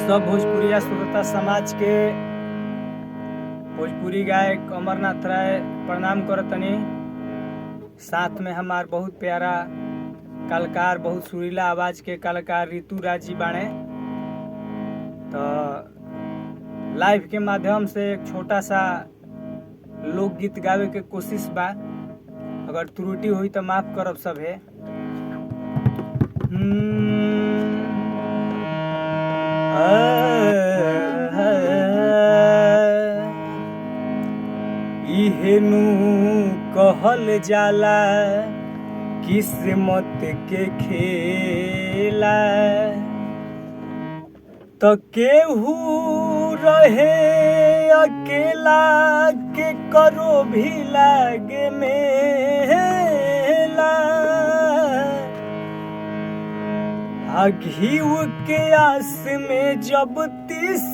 सब भोजपुरिया श्रोता समाज के भोजपुरी गायक अमरनाथ राय प्रणाम करतनी। साथ में हमार बहुत प्यारा कलाकार, बहुत सुरीला आवाज के कलाकार ऋतु राज जी बाणे। तो लाइव के माध्यम से एक छोटा सा लोकगीत गावे के कोशिश बा। अगर त्रुटि हुई तो माफ करब सभे। इहेनु कहल जाला किस्मत के खेला, तो केहू रहे अकेला के करो भी लागे मेला। घीव के आस में जब तीस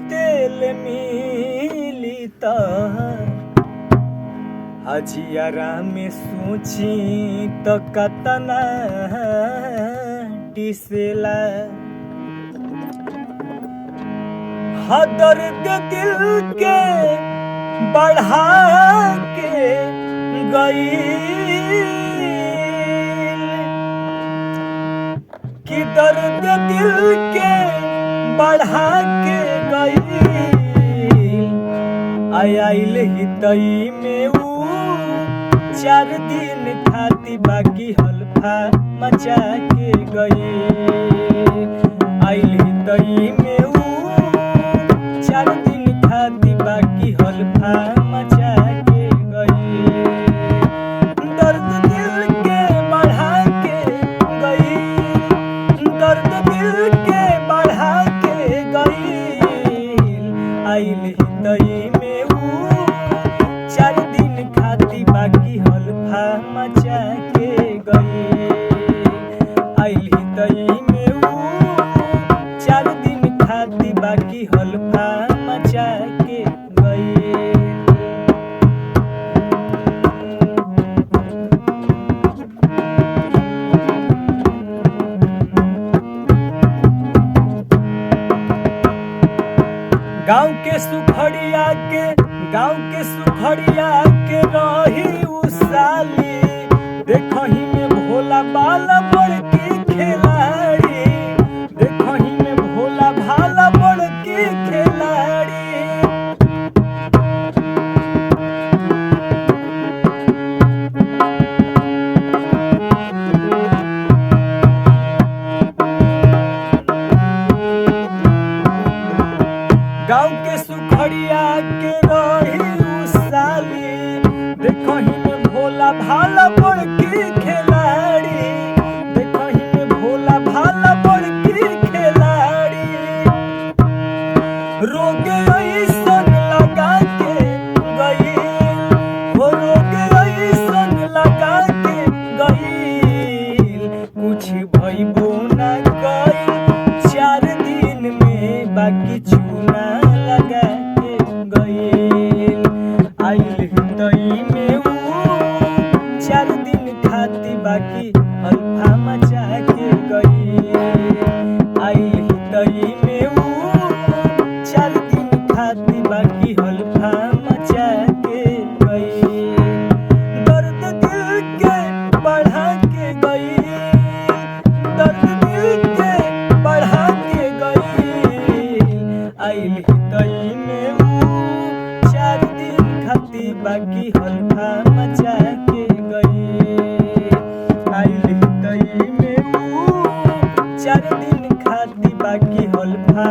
तेल मिली त हजियारा में सोची तो कतना टिसेला। दर्द दिल के बढ़ा के गई कि दर्द दिल के बढ़ा के गई। आइल ही तई में ऊ 4 दिन खाती बाकी हल्फा मचा के गई। आइल ही तई में ऊ 4 दिन खाती बाकी हल्फा मचा के गई। दर्द दिल के बढ़ा के गई, दर्द दिल के बढ़ा के गई। आइल ही तई में ऊ 4 दिन खाती बाकी हल्फा मचा के गई। आइल ही तई में ऊ 4 दिन खाती बाकी हल्फा मचा के गई। गाँव के सुखड़िया के रही उसाली। देखही में भोला बाला बड़की खिलाड़ी, देखही में भोला भाला बड़की खिलाड़ी। गाँव के सुखड़िया के रही उसाली। देखही में भोला भाला बड़की खिलाड़ी, देखही में भोला भाला बड़की खिलाड़ी। रोग ऐसन लगा के गई, वो रोग ऐसन लगा के गई। कुछ भइबो ना गई 4 दिन में बाकी चूना लगा के गई। आइल तई में ऊ 4 दिन खाती बाकी हल्फा मचा के गई। आइल तई में ऊ 4 दिन खाती बाकी हल्फा मचा के गई। दर्द दिल के बढ़ा के गई, दर्द दिल के बढ़ा के गई। आइल तई में ऊ 4 दिन खाती बाकी हल्फा मचा के गई। आइल तई में ऊ 4 दिन खाती बाकी हल्फा